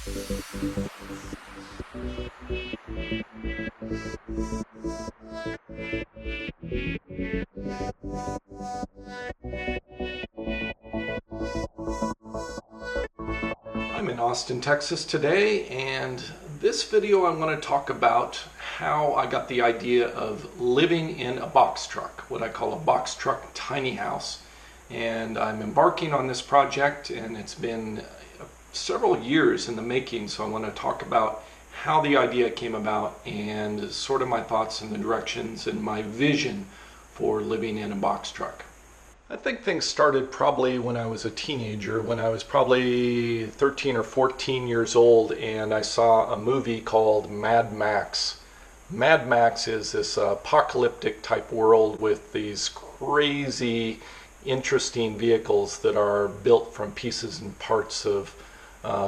I'm in Austin, Texas today, and this video I'm going to talk about how I got the idea of living in a box truck, what I call a box truck tiny house. And I'm embarking on this project, and it's been several years in the making, so I want to talk about how the idea came about and sort of my thoughts and the directions and my vision for living in a box truck. I think things started probably when I was a teenager, when I was probably 13 or 14 years old, and I saw a movie called Mad Max. Mad Max is this apocalyptic type world with these crazy, interesting vehicles that are built from pieces and parts of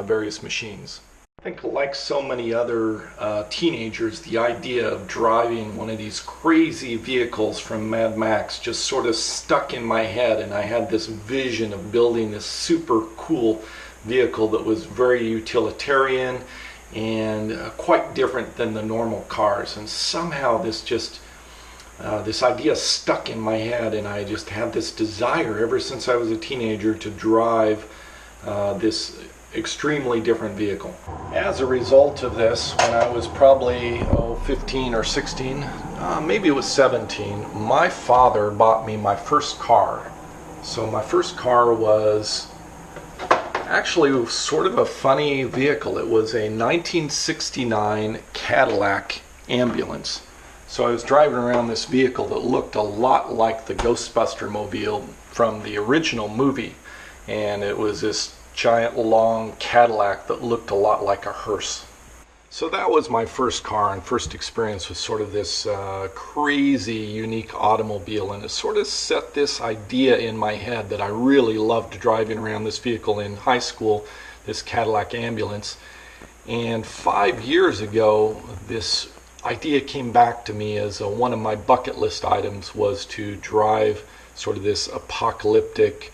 various machines. I think, like so many other teenagers, the idea of driving one of these crazy vehicles from Mad Max just sort of stuck in my head, and I had this vision of building this super cool vehicle that was very utilitarian and quite different than the normal cars. And somehow this idea stuck in my head, and I just had this desire ever since I was a teenager to drive this extremely different vehicle. As a result of this, when I was probably 15 or 16, maybe it was 17, my father bought me my first car. So my first car was actually sort of a funny vehicle. It was a 1969 Cadillac ambulance. So I was driving around this vehicle that looked a lot like the Ghostbuster mobile from the original movie, and it was this giant long Cadillac that looked a lot like a hearse. So that was my first car and first experience with sort of this crazy unique automobile, and it sort of set this idea in my head that I really loved driving around this vehicle in high school, this Cadillac ambulance. And 5 years ago, this idea came back to me as one of my bucket list items was to drive sort of this apocalyptic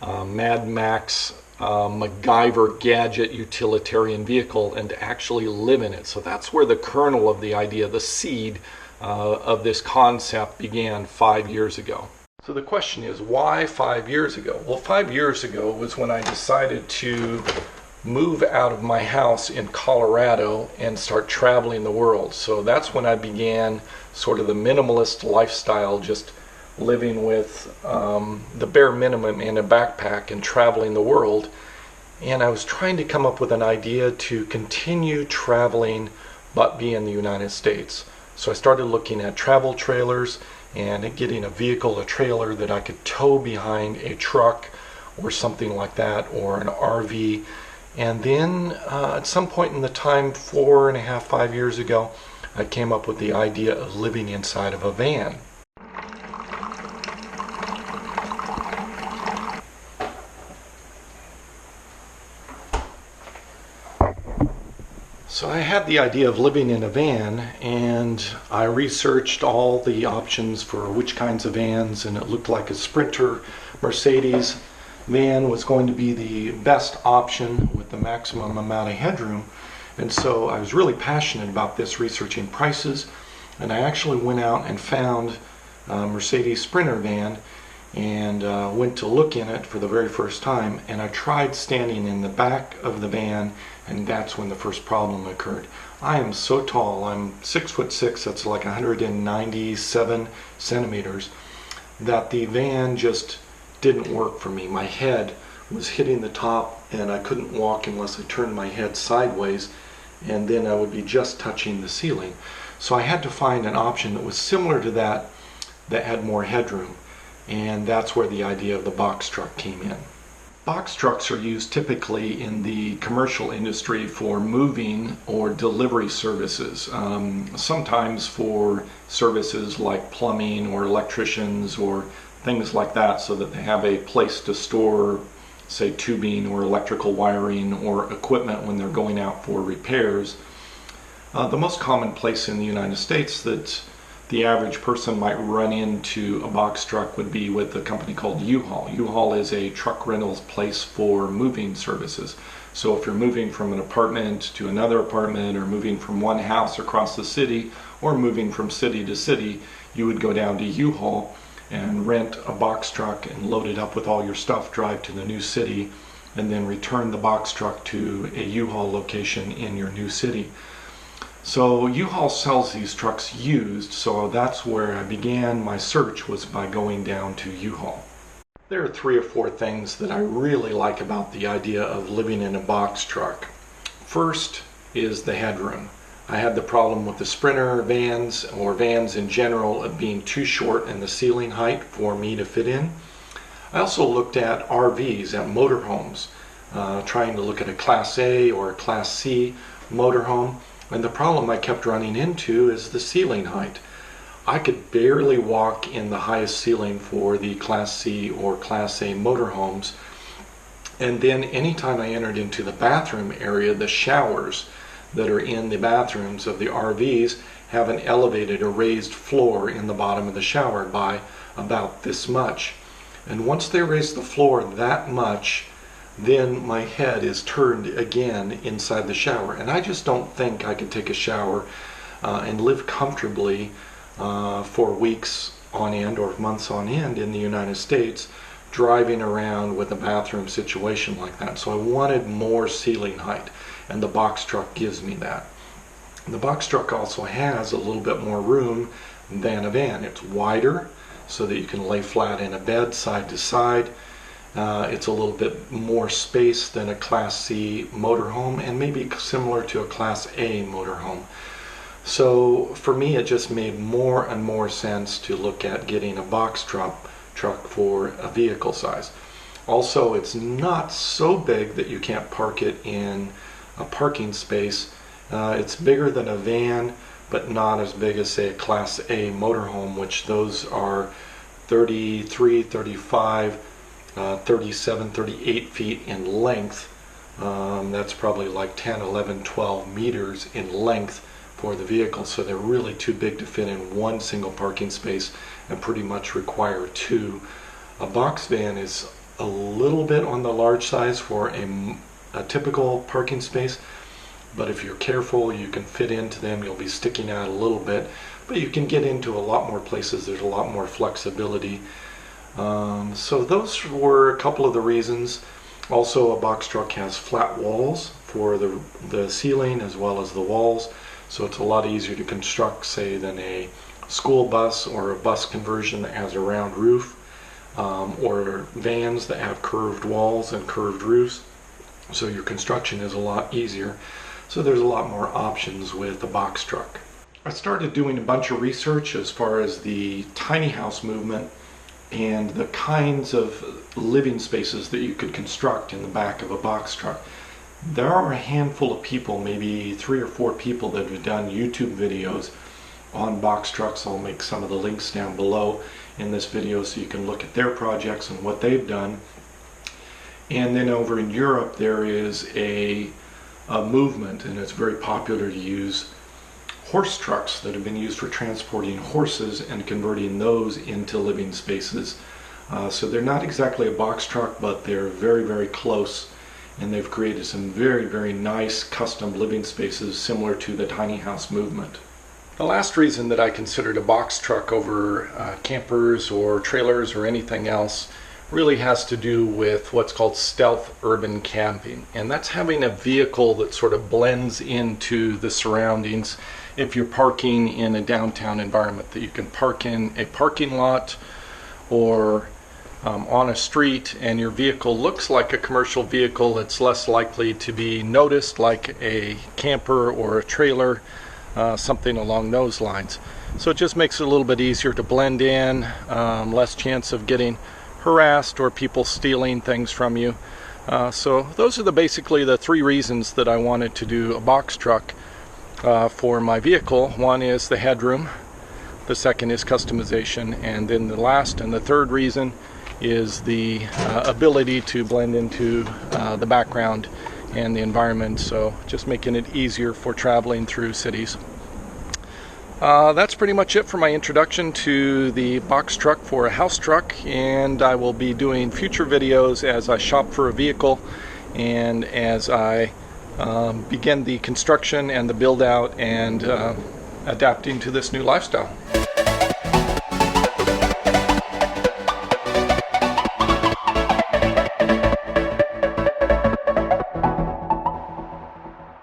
Mad Max MacGyver gadget utilitarian vehicle and to actually live in it. So that's where the kernel of the idea, the seed of this concept began 5 years ago. So the question is, why 5 years ago? Well, 5 years ago was when I decided to move out of my house in Colorado and start traveling the world. So that's when I began sort of the minimalist lifestyle, just living with the bare minimum in a backpack and traveling the world. And I was trying to come up with an idea to continue traveling but be in the United States. So I started looking at travel trailers and getting a vehicle, a trailer that I could tow behind a truck or something like that, or an RV. And then at some point in the time, 4.5, 5 years ago, I came up with the idea of living inside of a van. So I had the idea of living in a van, and I researched all the options for which kinds of vans, and it looked like a Sprinter Mercedes van was going to be the best option with the maximum amount of headroom. And so I was really passionate about this, researching prices, and I actually went out and found a Mercedes Sprinter van and went to look in it for the very first time, and I tried standing in the back of the van, and that's when the first problem occurred. I am so tall, I'm 6'6", that's like 197 centimeters, that the van just didn't work for me. My head was hitting the top, and I couldn't walk unless I turned my head sideways, and then I would be just touching the ceiling. So I had to find an option that was similar to that had more headroom. And that's where the idea of the box truck came in. Box trucks are used typically in the commercial industry for moving or delivery services. Sometimes for services like plumbing or electricians or things like that, so that they have a place to store, say, tubing or electrical wiring or equipment when they're going out for repairs. The most common place in the United States that the average person might run into a box truck would be with a company called U-Haul. U-Haul is a truck rentals place for moving services. So if you're moving from an apartment to another apartment, or moving from one house across the city, or moving from city to city, you would go down to U-Haul and rent a box truck and load it up with all your stuff, drive to the new city, and then return the box truck to a U-Haul location in your new city. So U-Haul sells these trucks used, so that's where I began my search, was by going down to U-Haul. There are 3 or 4 things that I really like about the idea of living in a box truck. First is the headroom. I had the problem with the Sprinter vans, or vans in general, of being too short in the ceiling height for me to fit in. I also looked at RVs, at motorhomes, trying to look at a Class A or a Class C motorhome, and the problem I kept running into is the ceiling height. I could barely walk in the highest ceiling for the Class C or Class A motorhomes, and then anytime I entered into the bathroom area, the showers that are in the bathrooms of the RVs have an elevated or raised floor in the bottom of the shower by about this much. And once they raise the floor that much, then my head is turned again inside the shower. And I just don't think I could take a shower and live comfortably for weeks on end or months on end in the United States, driving around with a bathroom situation like that. So I wanted more ceiling height, and the box truck gives me that. The box truck also has a little bit more room than a van. It's wider so that you can lay flat in a bed side to side. It's a little bit more space than a Class C motorhome, and maybe similar to a Class A motorhome. So for me, it just made more and more sense to look at getting a box truck for a vehicle size. Also, it's not so big that you can't park it in a parking space. It's bigger than a van, but not as big as, say, a Class A motorhome, which those are 33, 35, 37, 38 feet in length. That's probably like 10, 11, 12 meters in length for the vehicle, so they're really too big to fit in one single parking space and pretty much require 2. A box van is a little bit on the large size for a typical parking space, but if you're careful, you can fit into them. You'll be sticking out a little bit, but you can get into a lot more places. There's a lot more flexibility. So those were a couple of the reasons. Also, a box truck has flat walls for the ceiling as well as the walls, so it's a lot easier to construct, say, than a school bus or a bus conversion that has a round roof, or vans that have curved walls and curved roofs. So your construction is a lot easier. So there's a lot more options with the box truck. I started doing a bunch of research as far as the tiny house movement and the kinds of living spaces that you could construct in the back of a box truck. There are a handful of people, maybe 3 or 4 people, that have done YouTube videos on box trucks. I'll make some of the links down below in this video so you can look at their projects and what they've done. And then over in Europe there is a movement, and it's very popular to use horse trucks that have been used for transporting horses and converting those into living spaces. So they're not exactly a box truck, but they're very, very close, and they've created some very, very nice custom living spaces similar to the tiny house movement. The last reason that I considered a box truck over campers or trailers or anything else really has to do with what's called stealth urban camping, and that's having a vehicle that sort of blends into the surroundings. If you're parking in a downtown environment, that you can park in a parking lot or on a street, and your vehicle looks like a commercial vehicle, it's less likely to be noticed like a camper or a trailer, something along those lines. So it just makes it a little bit easier to blend in, less chance of getting harassed or people stealing things from you. So those are basically the 3 reasons that I wanted to do a box truck for my vehicle. One is the headroom, the second is customization, and then the last and the third reason is the ability to blend into the background and the environment, so just making it easier for traveling through cities. That's pretty much it for my introduction to the box truck for a house truck, and I will be doing future videos as I shop for a vehicle and as I begin the construction and the build out and adapting to this new lifestyle.